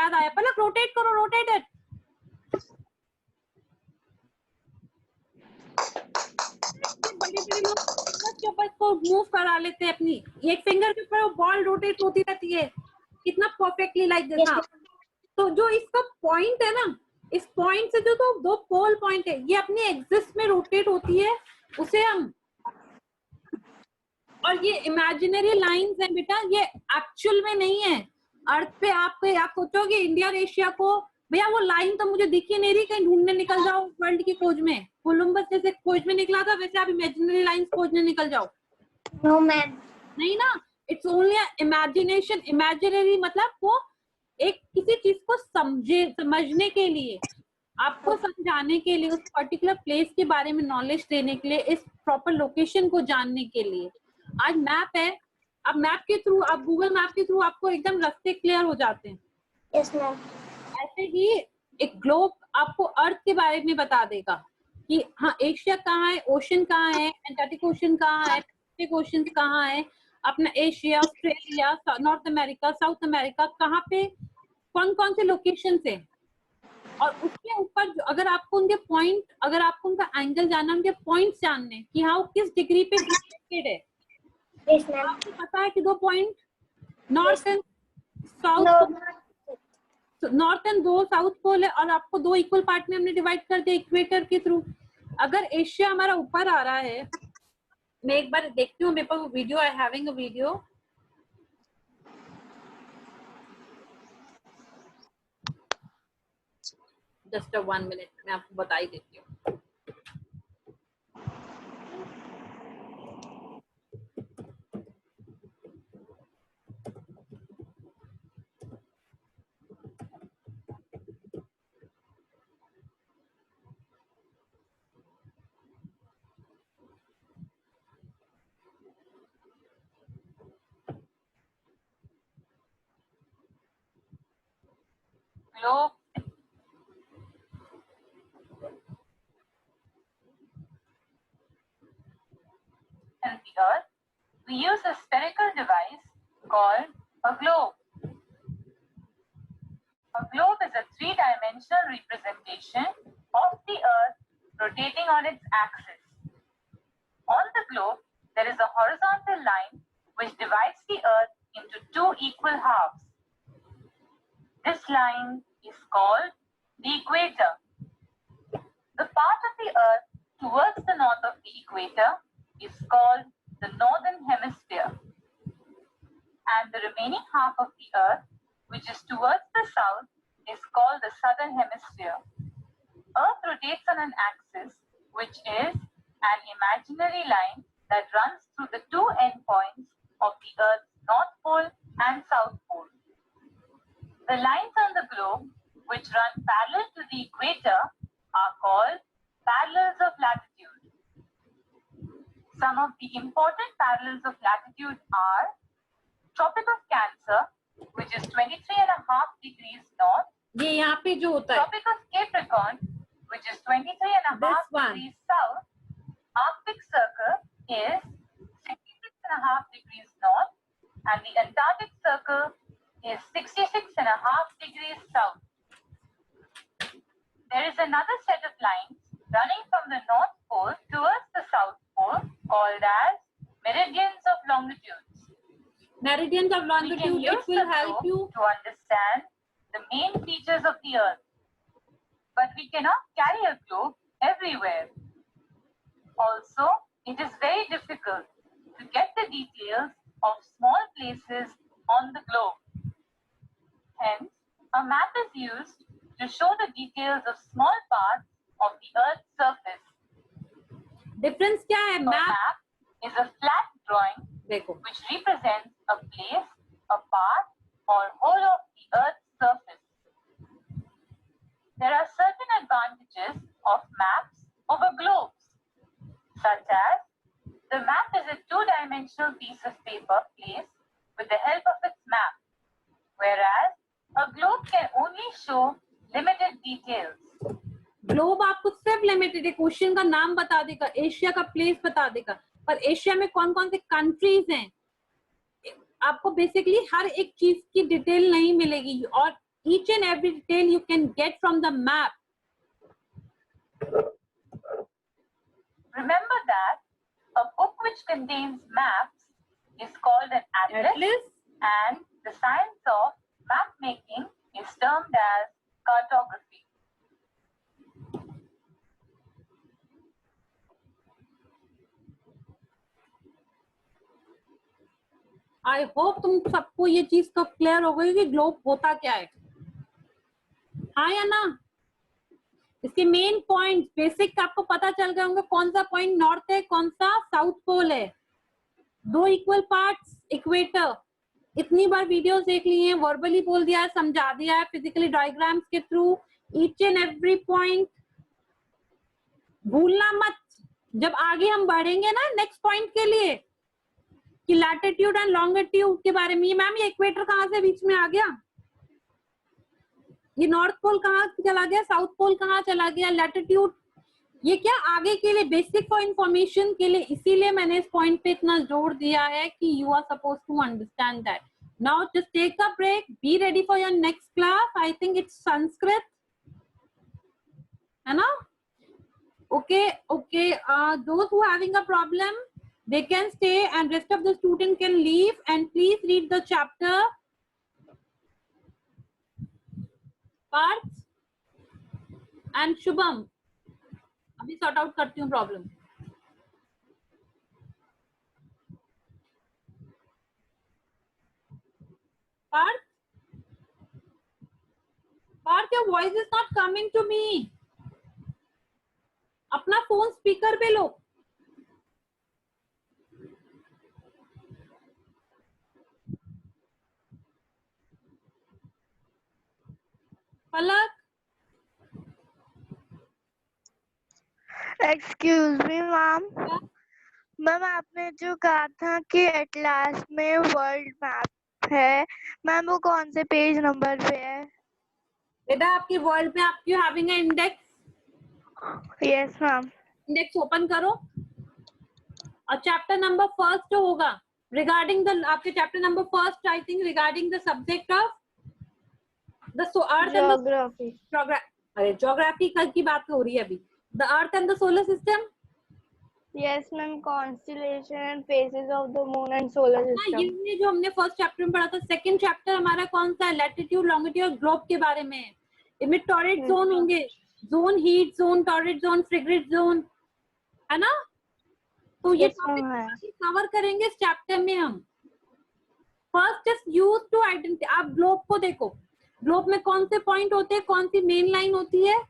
याद आया. पलक रोटेट करो, रोटेट इट. बड़े लोग के ऊपर इसको मूव करा लेते हैं अपनी. एक फिंगर के ऊपर बॉल रोटेट होती रहती है. कितना परफेक्टली लाइक दिस. हाँ. तो जो इसका पॉइंट है ना, इस पॉइंट से जो दो पोल पॉइंट है, ये अपने एक्सिस में रोटेट होती है. उसे हम, और ये इमेजिनरी लाइंस हैं बेटा, ये एक्चुअल में नहीं है. अर्थ पे आप सोचोगे इंडिया और एशिया को, भैया वो लाइन तो मुझे दिखी नहीं रही, कहीं ढूंढने निकल जाओ वर्ल्ड की खोज में. कोलंबस जैसे खोज में निकला था, वैसे आप इमेजिनरी लाइंस खोजने निकल जाओ.
No ma'am.
नहीं ना. It's only imagination. इमेजिनरी मतलब वो एक किसी चीज को समझने के लिए, आपको समझाने के लिए, उस पर्टिकुलर प्लेस के बारे में नॉलेज देने के लिए, इस प्रॉपर लोकेशन को जानने के लिए. आज मैप है, अब मैप के थ्रू, आप गूगल मैप के थ्रू आपको एकदम रास्ते क्लियर हो जाते हैं.
Yes ma'am.
ऐसे ही एक ग्लोब आपको अर्थ के बारे में बता देगा कि हाँ एशिया कहाँ है, ओशन कहाँ है, एंटार्क्टिक ओशन कहाँ है, पैसिफिक ओशन कहाँ है, अपना Asia, Australia, north America, south America, कहाँ पे कौन कौन से लोकेशन से. और उसके ऊपर अगर आपको उनके पॉइंट, अगर आपको उनका एंगल जानना, उनके पॉइंट जानने कि हाँ वो किस डिग्री पे सिचुएटेड है.
Yes ma'am.
आपको पता है कि दो point north and south, north and दो साउथ पोल है, और आपको दो इक्वल पार्ट में हमने डिवाइड कर दिया इक्वेटर के थ्रू. अगर एशिया हमारा ऊपर आ रहा है, मैं एक बार देखती हूँ मेरे पास video, I having a video. Just 1 minute, मैं आपको बता ही देती हूँ. Hello, and the Earth, we use a spherical device called a globe. A globe is a three-dimensional representation of the Earth rotating on its axis. On the globe, there is a horizontal line which divides the Earth into two equal halves.
This line is called the equator. The part of the Earth towards the north of the equator is called the northern hemisphere. And the remaining half of the Earth, which is towards the south, is called the southern hemisphere. Earth rotates on an axis, which is an imaginary line that runs through the two endpoints of the Earth's north pole and south pole. The lines on the globe, which run parallel to the equator, are called parallels of latitude. Some of the important parallels of latitude are Tropic of Cancer, which is 23.5 degrees north.
ये यहाँ पे जो होता है
Tropic of Capricorn, which is 23.5
This one.
degrees south. Arctic Circle is 66.5 degrees north, and the Antarctic Circle is 66.5 degrees south. There is another set of lines running from the North Pole towards the South Pole called as meridians of longitudes.
Meridians of
We can
longitude.
use
It will
the
help
globe
you.
to understand the main features of the Earth. But we cannot carry a globe everywhere. Also, it is very difficult to get the details of small places on the globe. Hence, a map is used to show the details of small parts of the Earth's surface.
Difference क्या है?
A
Map
map is a flat drawing
देखो.
which represents a place, a part, or whole of the Earth's surface. There are certain advantages of maps over globes, such as the map is a two-dimensional piece of paper placed with the help of its map, whereas a globe can only show limited details.
Globe आपको सिर्फ limited एक ocean का नाम बता देगा, Asia का place बता देगा, पर एशिया में कौन कौन से कंट्रीज हैं आपको बेसिकली हर एक चीज की डिटेल नहीं मिलेगी, और each and every detail you can get from the map.
Remember that a book which contains maps is called an atlas,
Atlas.
and the science of map making is termed as cartography.
I hope तुम सबको ये चीज तो clear हो गई कि globe होता क्या है. हाँ या ना? इसके मेन पॉइंट बेसिक आपको पता चल गए होंगे, कौन सा पॉइंट नॉर्थ है, कौन सा साउथ पोल है, दो इक्वल पार्ट्स, इक्वेटर. इतनी बार वीडियोस देख ली हैं, वर्बली बोल दिया है, समझा दिया है, फिजिकली डायग्राम्स के through each and every point. भूलना मत जब आगे हम बढ़ेंगे ना नेक्स्ट पॉइंट के लिए कि लैटिट्यूड एंड लॉन्गिट्यूड के बारे में. मैम ये इक्वेटर कहाँ से बीच में आ गया, ये नॉर्थ पोल कहाँ चला गया, साउथ पोल कहाँ चला गया, लैटिट्यूड, ये क्या आगे के लिए बेसिक फॉर इंफॉर्मेशन के लिए. इसीलिए मैंने इस पॉइंट पे इतना जोर दिया है कि you are suppose to understand that. Now just take a break, be ready for your next class. I think it's Sanskrit है ना? Okay, those who having a problem, they can stay and rest of the student can leave, and please read the chapter parts. And Shubham, अभी sort out करती हूँ problem. Parth, your voice is not coming to me. अपना phone speaker पे लो. पलक,
excuse me ma'am. Ma'am आपने जो कहा था कि एटलास में वर्ल्ड मैप है, मैम वो कौन से पेज नंबर पे है?
बेटा आपकी वर्ल्ड में आपकी having a index.
Yes ma'am.
Index open करो और चैप्टर नंबर फर्स्ट जो होगा रिगार्डिंग द, आपके chapter number first I think regarding the subject of the earth and
geography.
अरे ज्योग्राफी की बात हो रही है अभी. The earth and the solar system.
Yes, ma'am. Constellation and phases of the moon and solar
हाँ,
system.
ये जो हमने फर्स्ट चैप्टर में पढ़ा था, सेकंड चैप्टर हमारा कौन सा है? लैटिट्यूड, लॉन्गिट्यूड और ग्लोब के बारे में है। इनमें टॉरेट
Yes,
जोन
ma'am.
होंगे, zone, heat zone, torrid zone, frigate zone, है ना? तो ये
Yes, ma'am. है.
टॉपिक कवर करेंगे इस चैप्टर में हम। First just use to identify. आप ग्लोब को देखो, ग्लोब में कौन से पॉइंट होते हैं, कौन सी मेन लाइन होती है,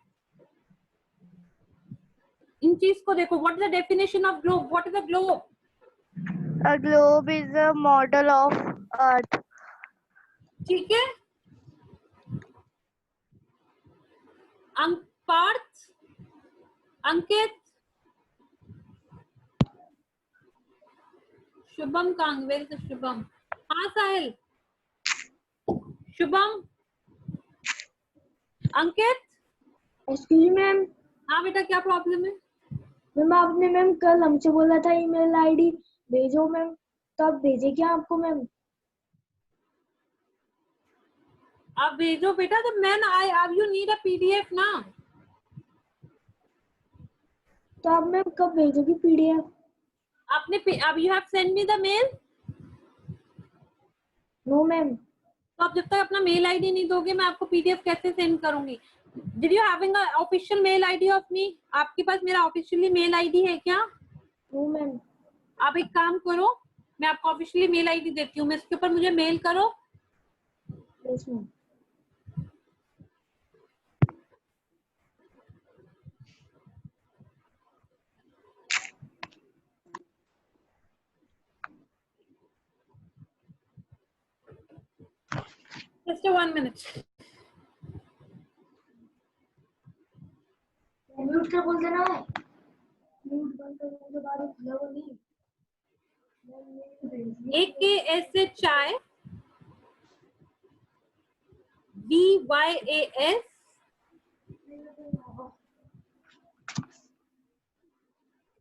इन चीज को देखो। What is the definition of globe? What is a globe?
A globe is a model of Earth.
ठीक है। पार्थ, अंकित, शुभम कांगवेल से शुभम। हाँ साहिल, शुभम, अंकित।
Excuse ma'am.
हाँ बेटा, क्या प्रॉब्लम है?
मैम आपने मैम कल हमसे बोला था ईमेल आईडी भेजो मैम, तो आप भेजे क्या आपको मैम?
आप भेजो बेटा। तो मैन आई अब यू नीड अ पीडीएफ ना।
तो आप मैम कब भेजोगी पीडीएफ?
आपने अब you have send me the mail.
No ma'am.
तो आप जब तक अपना मेल आईडी नहीं दोगे, मैं आपको पीडीएफ कैसे सेंड करूंगी? Did you having a official mail ID of me? आपके पास मेरा ऑफिशियली मेल आईडी है क्या?
No ma'am.
आप एक काम करो, मैं आपको ऑफिशियली मेल आईडी देती हूँ, मैं इसके ऊपर मुझे मेल करो।
Yes ma'am.
Just 1 minute.
Mute कर बोल देना है, म्यूट बंद करने के बाद खुला वो नहीं।
AKSHI VYAS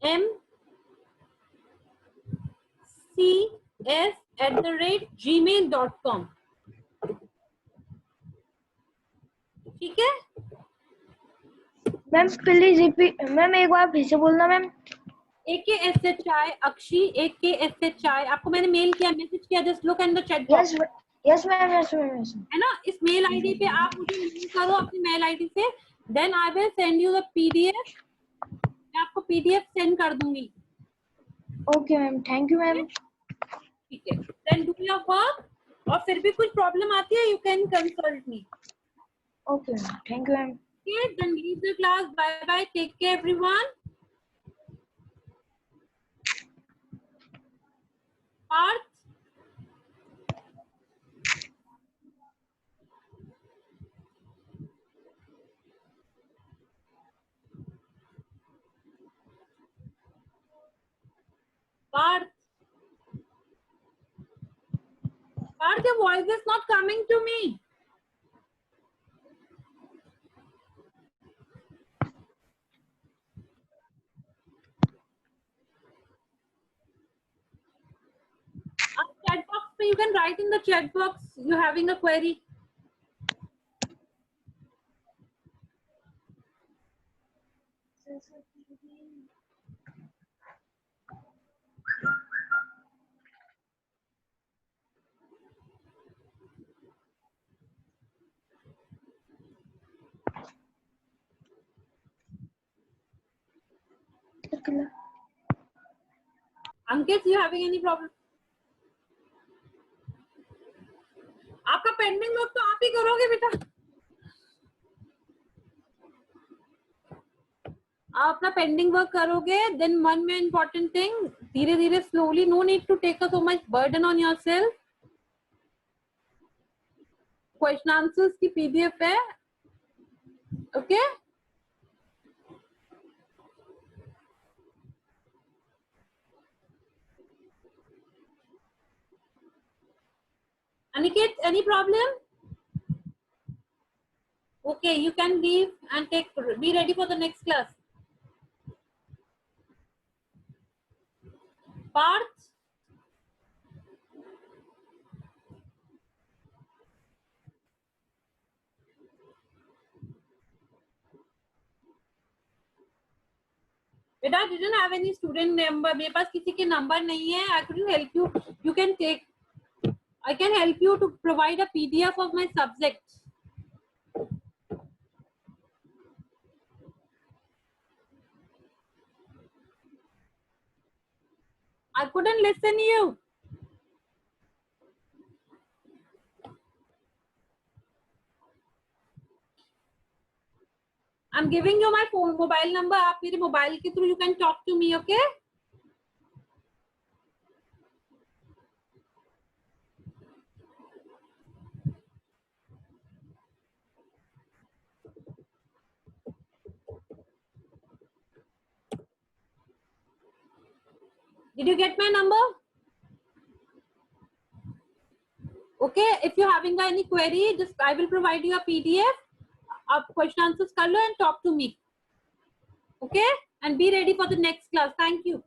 mcs@gmail.com। ठीक है
मैम प्लीज रिपीट मैम, एक बार फिर से बोलना मैम।
AKSHI अक्षी, AKSHI आपको मैंने मेल किया, मैसेज किया, just look in the chat box,
yes ma'am, yes ma'am, yes ma'am.
है ना? इस मेल आईडी पे आप मुझे मेल करो अपनी मेल आईडी से, then I will send you the PDF. मैं आपको पीडीएफ सेंड कर दूंगी।
Okay ma'am, thank you ma'am.
ठीक है, देन डू योर वर्क, और फिर भी कुछ प्रॉब्लम आती है, you can consult me.
Okay ma'am, thank you ma'am.
Okay, then leave the class. Bye bye. Take care, everyone. Parth. Parth. Parth, your voice is not coming to me. Chat box, so you can write in the chat box. You having a query. Ankit, you having any problem? आपका pending work तो आप ही करोगे बेटा। आप अपना pending work करोगे, then one में इम्पोर्टेंट थिंग, धीरे धीरे slowly, no need to take so much burden on yourself. Question answers की पीडीएफ है, okay? Aniket, any problem? Okay, you can leave and be ready for the next class. Parth. बेटा I didn't have any student number. मेरे पास किसी के number नहीं है. I couldn't help you. You can take. I can help you to provide a PDF of my subject. I couldn't listen you. I'm giving you my phone mobile number. आप मेरे mobile के through you can talk to me, okay? Did you get my number? Okay, if you're having any query, just I will provide you a PDF. आप question answers कर लो and talk to me. Okay, and be ready for the next class. Thank you.